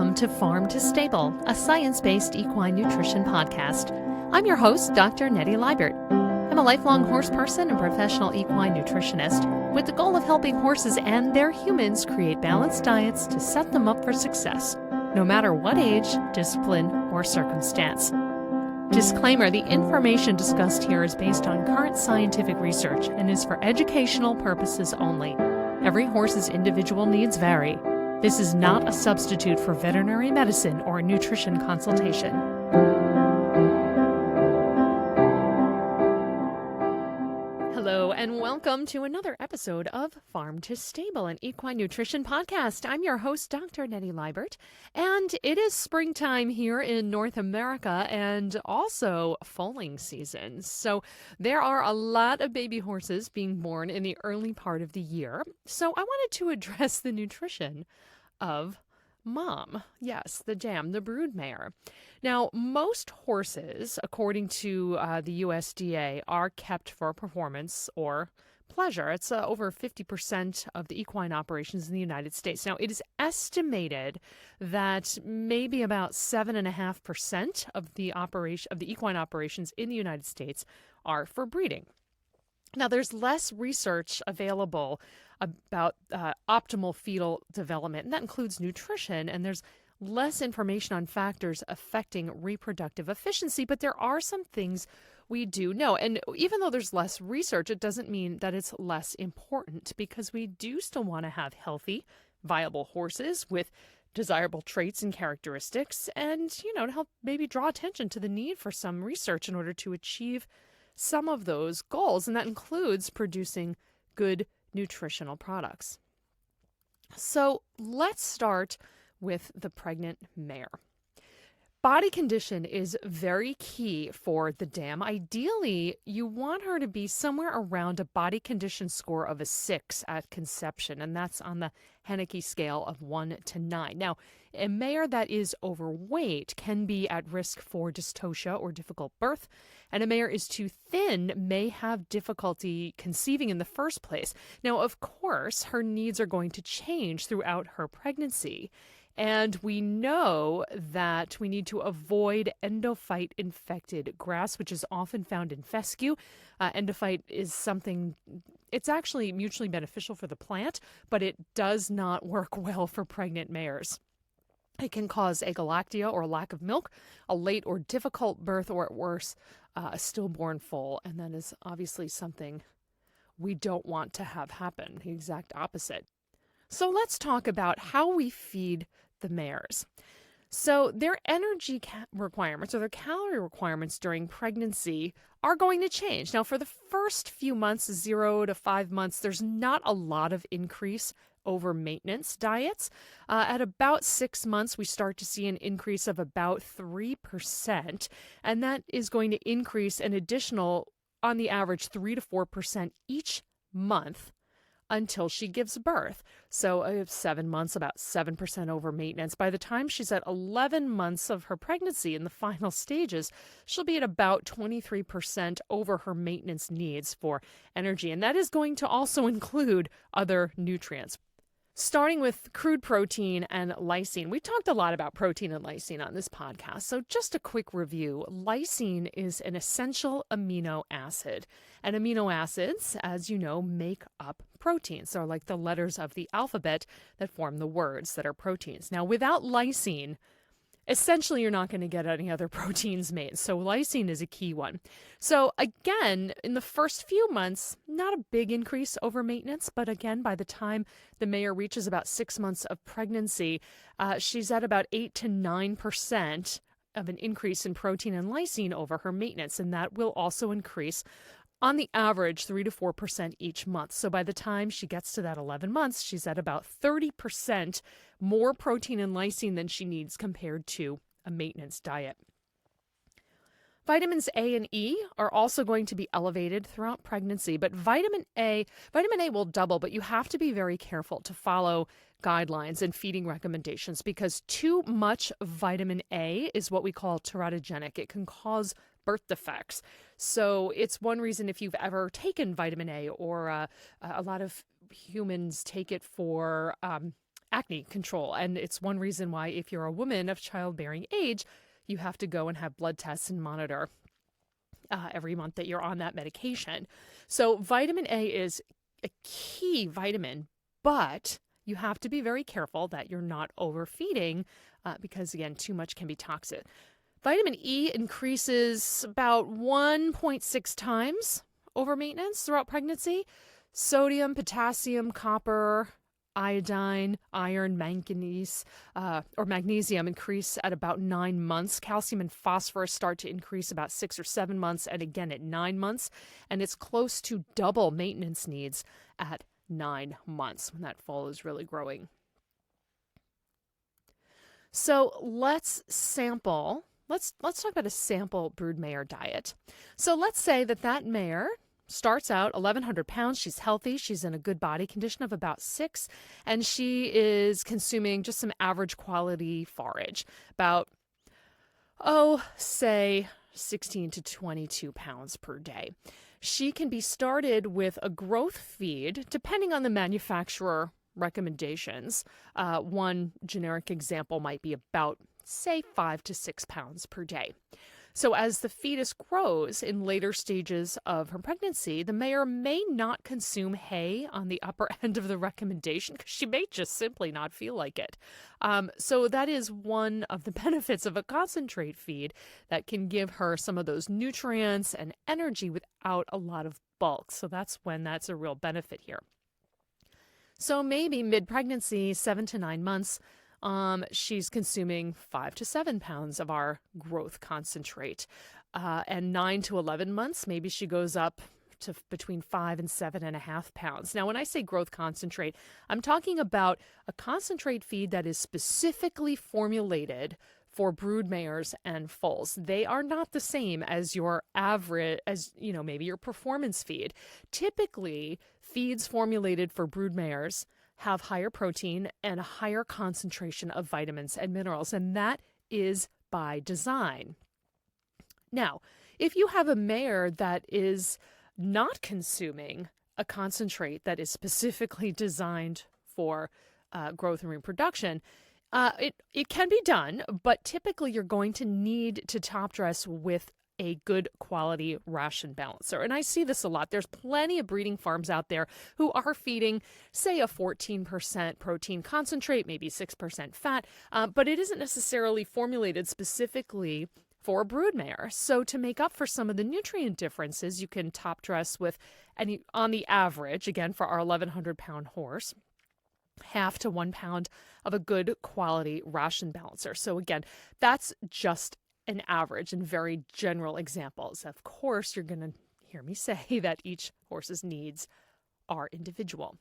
Welcome to Farm to Stable, a science-based equine nutrition podcast. I'm your host, Dr. Nettie Liebert. I'm a lifelong horse person and professional equine nutritionist with the goal of helping horses and their humans create balanced diets to set them up for success, no matter what age, discipline, or circumstance. Disclaimer, the information discussed here is based on current scientific research and is for educational purposes only. Every horse's individual needs vary. This is not a substitute for veterinary medicine or nutrition consultation. Hello and welcome to another episode of Farm to Stable, an equine nutrition podcast. I'm your host, Dr. Nettie Liebert, and it is springtime here in North America and also foaling season. So there are a lot of baby horses being born in the early part of the year. So I wanted to address the nutrition of mom. Yes, the dam, the broodmare. Now, most horses, according to the USDA, are kept for performance or pleasure. It's over 50% of the equine operations in the United States. Now, it is estimated that maybe about 7.5% of the equine operations in the United States are for breeding. Now, there's less research available about optimal fetal development, and that includes nutrition, and there's less information on factors affecting reproductive efficiency, but there are some things we do know. And even though there's less research, it doesn't mean that it's less important, because we do still want to have healthy, viable horses with desirable traits and characteristics, and, to help maybe draw attention to the need for some research in order to achieve some of those goals, and that includes producing good nutritional products. So let's start with the pregnant mare. Body condition is very key for the dam. Ideally, you want her to be somewhere around a body condition score of a 6 at conception, and that's on the Henneke scale of 1 to 9. Now, a mare that is overweight can be at risk for dystocia or difficult birth, and a mare is too thin may have difficulty conceiving in the first place. Now, of course, her needs are going to change throughout her pregnancy. And we know that we need to avoid endophyte-infected grass, which is often found in fescue. Endophyte is something, it's actually mutually beneficial for the plant, but it does not work well for pregnant mares. It can cause agalactia or lack of milk, a late or difficult birth, or at worst, a stillborn foal. And that is obviously something we don't want to have happen, the exact opposite. So let's talk about how we feed the mares. So their energy requirements or their calorie requirements during pregnancy are going to change. Now, for the first few months, 0 to 5 months, there's not a lot of increase over maintenance diets. At about 6 months, we start to see an increase of about 3%, and that is going to increase an additional, on the average, 3 to 4% each month until she gives birth. So 7 months, about 7% over maintenance. By the time she's at 11 months of her pregnancy in the final stages, she'll be at about 23% over her maintenance needs for energy. And that is going to also include other nutrients. Starting with crude protein and lysine. We talked a lot about protein and lysine on this podcast, so just a quick review. Lysine is an essential amino acid, and amino acids, as you know, make up proteins. They're like the letters of the alphabet that form the words that are proteins. Now, without lysine, essentially, you're not going to get any other proteins made. So lysine is a key one. So again, in the first few months, not a big increase over maintenance. But again, by the time the mare reaches about 6 months of pregnancy, she's at about 8 to 9% of an increase in protein and lysine over her maintenance. And that will also increase on the average 3 to 4% each month. So by the time she gets to that 11 months, she's at about 30% more protein and lysine than she needs compared to a maintenance diet. Vitamins A and E are also going to be elevated throughout pregnancy, but vitamin A will double, but you have to be very careful to follow guidelines and feeding recommendations, because too much vitamin A is what we call teratogenic. It can cause birth defects. So it's one reason, if you've ever taken vitamin A, or a lot of humans take it for acne control. And it's one reason why, if you're a woman of childbearing age, you have to go and have blood tests and monitor every month that you're on that medication. So vitamin A is a key vitamin, but you have to be very careful that you're not overfeeding because, again, too much can be toxic. Vitamin E increases about 1.6 times over maintenance throughout pregnancy. Sodium, potassium, copper, iodine, iron, manganese, or magnesium increase at about 9 months. Calcium and phosphorus start to increase about 6 or 7 months, and again at 9 months. And it's close to double maintenance needs at 9 months when that foal is really growing. So let's sample. Let's talk about a sample broodmare diet. So let's say that mare starts out 1,100 pounds. She's healthy. She's in a good body condition of about 6, and she is consuming just some average quality forage, about, say 16 to 22 pounds per day. She can be started with a growth feed, depending on the manufacturer recommendations. One generic example might be about, say, 5 to 6 pounds per day. So as the fetus grows in later stages of her pregnancy, the mare may not consume hay on the upper end of the recommendation because she may just simply not feel like it. So that is one of the benefits of a concentrate feed that can give her some of those nutrients and energy without a lot of bulk. So that's when that's a real benefit here. So maybe mid-pregnancy, 7 to 9 months, she's consuming 5 to 7 pounds of our growth concentrate. And 9 to 11 months, maybe she goes up to between 5 and 7.5 pounds. Now, when I say growth concentrate, I'm talking about a concentrate feed that is specifically formulated for broodmares and foals. They are not the same as your average, maybe your performance feed. Typically, feeds formulated for broodmares have higher protein and a higher concentration of vitamins and minerals, and that is by design. Now, if you have a mare that is not consuming a concentrate that is specifically designed for growth and reproduction, it can be done, but typically you're going to need to top dress with a good quality ration balancer. And I see this a lot. There's plenty of breeding farms out there who are feeding, say, a 14% protein concentrate, maybe 6% fat, but it isn't necessarily formulated specifically for a broodmare. So to make up for some of the nutrient differences, you can top dress with, on the average, again, for our 1,100 pound horse, 1/2 to 1 pound of a good quality ration balancer. So again, that's just an average and very general examples. Of course, you're going to hear me say that each horse's needs are individual.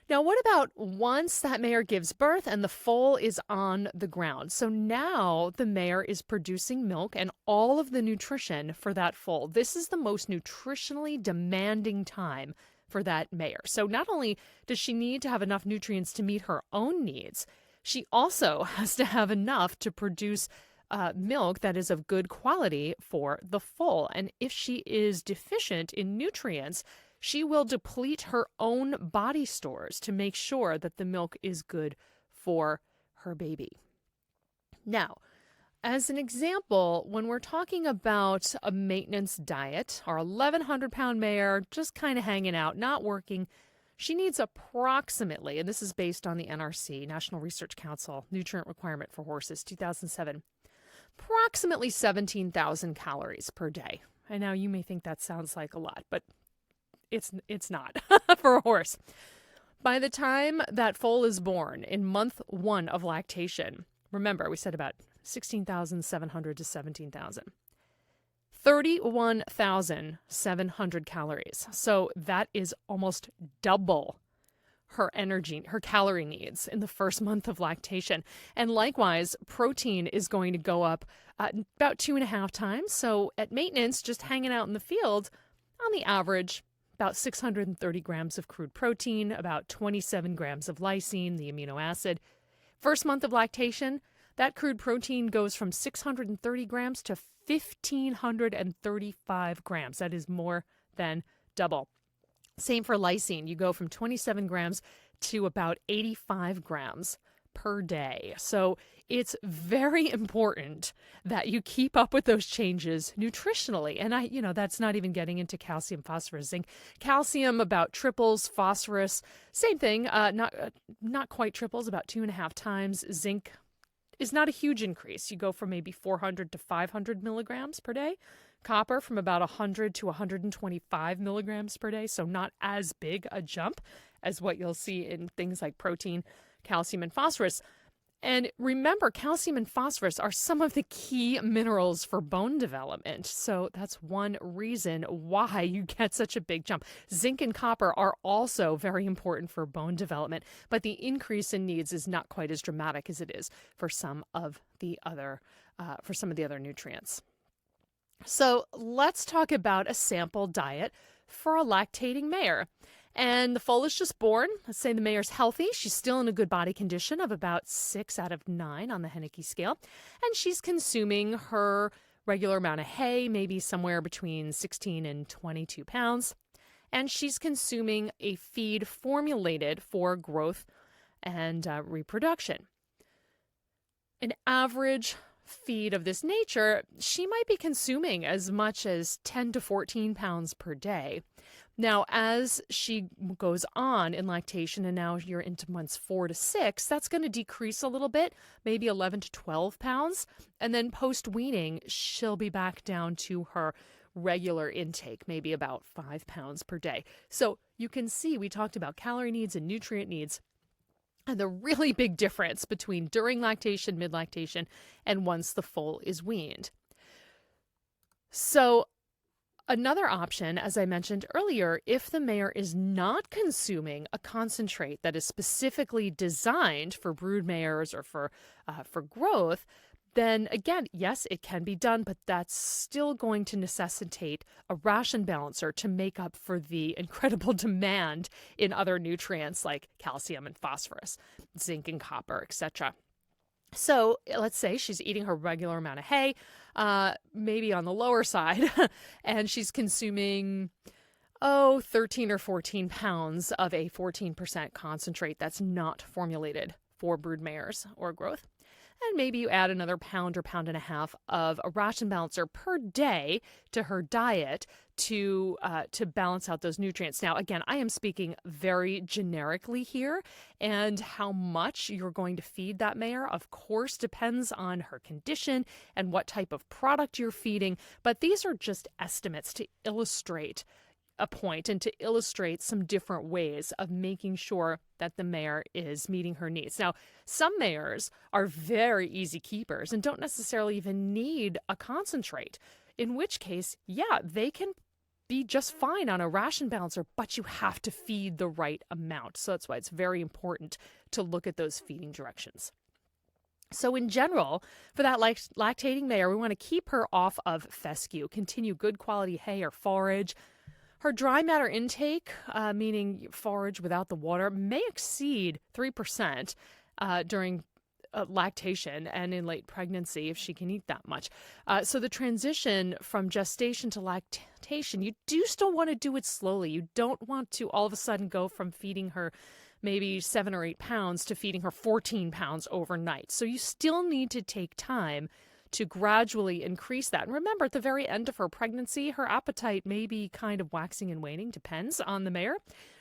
Now, what about once that mare gives birth and the foal is on the ground? So now the mare is producing milk and all of the nutrition for that foal. This is the most nutritionally demanding time for that mare. So not only does she need to have enough nutrients to meet her own needs, she also has to have enough to produce milk that is of good quality for the foal. And if she is deficient in nutrients, she will deplete her own body stores to make sure that the milk is good for her baby. Now, as an example, when we're talking about a maintenance diet, our 1,100 pound mare just kind of hanging out, not working, she needs approximately, and this is based on the NRC, National Research Council, Nutrient Requirement for Horses, 2007, approximately 17,000 calories per day. And now you may think that sounds like a lot, but it's not for a horse. By the time that foal is born in month 1 of lactation, remember we said about 16,700 to 17,000, 31,700 calories. So that is almost double her calorie needs in the first month of lactation. And likewise, protein is going to go up about 2.5 times. So at maintenance, just hanging out in the field, on the average, about 630 grams of crude protein, about 27 grams of lysine, the amino acid. First month of lactation, that crude protein goes from 630 grams to 1,535 grams. That is more than double. Same for lysine. You go from 27 grams to about 85 grams per day. So it's very important that you keep up with those changes nutritionally. And that's not even getting into calcium, phosphorus, zinc. Calcium about triples, phosphorus, same thing, not quite triples, about 2.5 times. Zinc is not a huge increase. You go from maybe 400 to 500 milligrams per day. Copper from about 100 to 125 milligrams per day, so not as big a jump as what you'll see in things like protein, calcium, and phosphorus. And remember, calcium and phosphorus are some of the key minerals for bone development. So that's one reason why you get such a big jump. Zinc and copper are also very important for bone development, but the increase in needs is not quite as dramatic as it is for some of the other nutrients. So let's talk about a sample diet for a lactating mare. And the foal is just born. Let's say the mare's healthy. She's still in a good body condition of about 6 out of 9 on the Henneke scale. And she's consuming her regular amount of hay, maybe somewhere between 16 and 22 pounds. And she's consuming a feed formulated for growth and reproduction. An average feed of this nature, she might be consuming as much as 10 to 14 pounds per day. Now, as she goes on in lactation, and now you're into months 4 to 6, that's going to decrease a little bit, maybe 11 to 12 pounds. And then post-weaning, she'll be back down to her regular intake, maybe about 5 pounds per day. So you can see we talked about calorie needs and nutrient needs, and the really big difference between during lactation, mid-lactation, and once the foal is weaned. So another option, as I mentioned earlier, if the mare is not consuming a concentrate that is specifically designed for brood mares or for growth, then again, yes, it can be done, but that's still going to necessitate a ration balancer to make up for the incredible demand in other nutrients like calcium and phosphorus, zinc and copper, etc. So let's say she's eating her regular amount of hay, maybe on the lower side, and she's consuming 13 or 14 pounds of a 14% concentrate that's not formulated for brood mares or growth. And maybe you add another pound or pound and a half of a ration balancer per day to her diet to balance out those nutrients. Now, again, I am speaking very generically here, and how much you're going to feed that mare, of course, depends on her condition and what type of product you're feeding. But these are just estimates to illustrate a point and to illustrate some different ways of making sure that the mare is meeting her needs. Now, some mares are very easy keepers and don't necessarily even need a concentrate, in which case, yeah, they can be just fine on a ration balancer, but you have to feed the right amount. So that's why it's very important to look at those feeding directions. So in general, for that lactating mare, we want to keep her off of fescue, continue good quality hay or forage. Her dry matter intake, meaning forage without the water, may exceed 3% during lactation and in late pregnancy if she can eat that much. So the transition from gestation to lactation, you do still want to do it slowly. You don't want to all of a sudden go from feeding her maybe 7 or 8 pounds to feeding her 14 pounds overnight. So you still need to take time to gradually increase that. And remember, at the very end of her pregnancy, her appetite may be kind of waxing and waning, depends on the mare.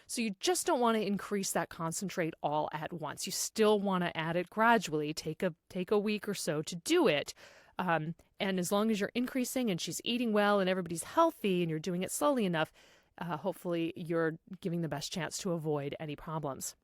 So you just don't want to increase that concentrate all at once. You still want to add it gradually. Take a week or so to do it. And as long as you're increasing and she's eating well and everybody's healthy and you're doing it slowly enough, hopefully you're giving the best chance to avoid any problems.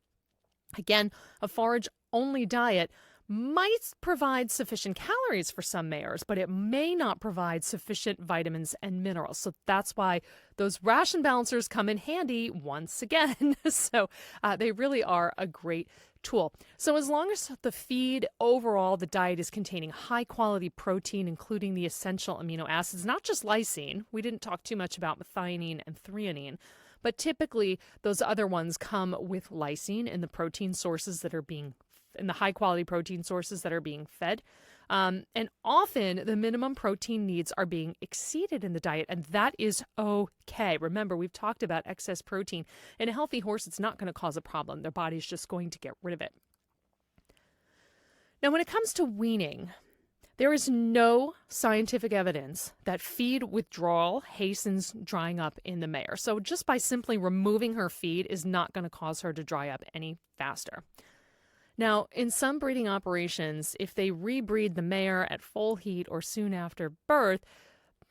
Again, a forage-only diet might provide sufficient calories for some mares, but it may not provide sufficient vitamins and minerals. So that's why those ration balancers come in handy once again. So they really are a great tool. So as long as the feed overall, the diet is containing high quality protein, including the essential amino acids, not just lysine. We didn't talk too much about methionine and threonine, but typically those other ones come with lysine in the protein sources that are being in the high-quality protein sources that are being fed And often the minimum protein needs are being exceeded in the diet, and that is okay. Remember, we've talked about excess protein. In a healthy horse, it's not going to cause a problem. Their body's just going to get rid of it. Now, when it comes to weaning, there is no scientific evidence that feed withdrawal hastens drying up in the mare. So just by simply removing her feed is not going to cause her to dry up any faster. Now, in some breeding operations, if they rebreed the mare at foal heat or soon after birth,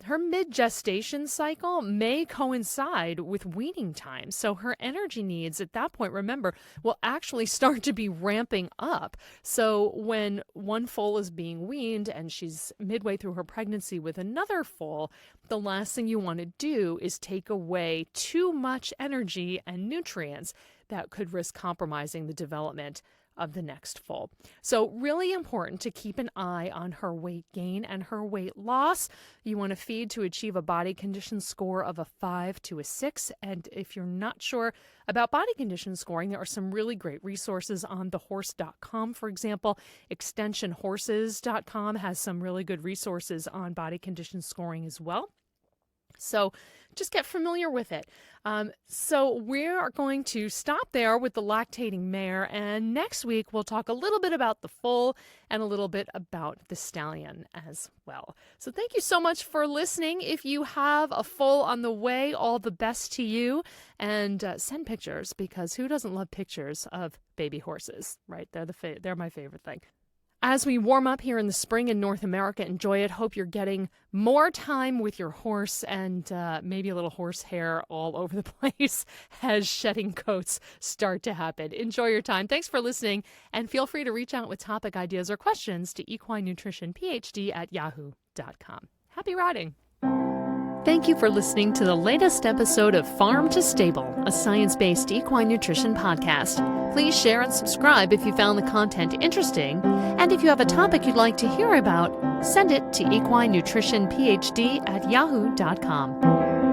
her mid-gestation cycle may coincide with weaning time. So her energy needs at that point, remember, will actually start to be ramping up. So when one foal is being weaned and she's midway through her pregnancy with another foal, the last thing you want to do is take away too much energy and nutrients that could risk compromising the development of the next foal. So really important to keep an eye on her weight gain and her weight loss. You want to feed to achieve a body condition score of a 5 to a 6. And if you're not sure about body condition scoring, there are some really great resources on thehorse.com. For example, extensionhorses.com has some really good resources on body condition scoring as well. So just get familiar with it. So we are going to stop there with the lactating mare, and next week we'll talk a little bit about the foal and a little bit about the stallion as well. So thank you so much for listening. If you have a foal on the way, all the best to you, and send pictures, because who doesn't love pictures of baby horses, right? They're my favorite thing. As we warm up here in the spring in North America, enjoy it. Hope you're getting more time with your horse and maybe a little horse hair all over the place as shedding coats start to happen. Enjoy your time. Thanks for listening, and feel free to reach out with topic ideas or questions to equinenutritionphd@yahoo.com. Happy riding. Thank you for listening to the latest episode of Farm to Stable, a science-based equine nutrition podcast. Please share and subscribe if you found the content interesting. And if you have a topic you'd like to hear about, send it to equinenutritionphd@yahoo.com.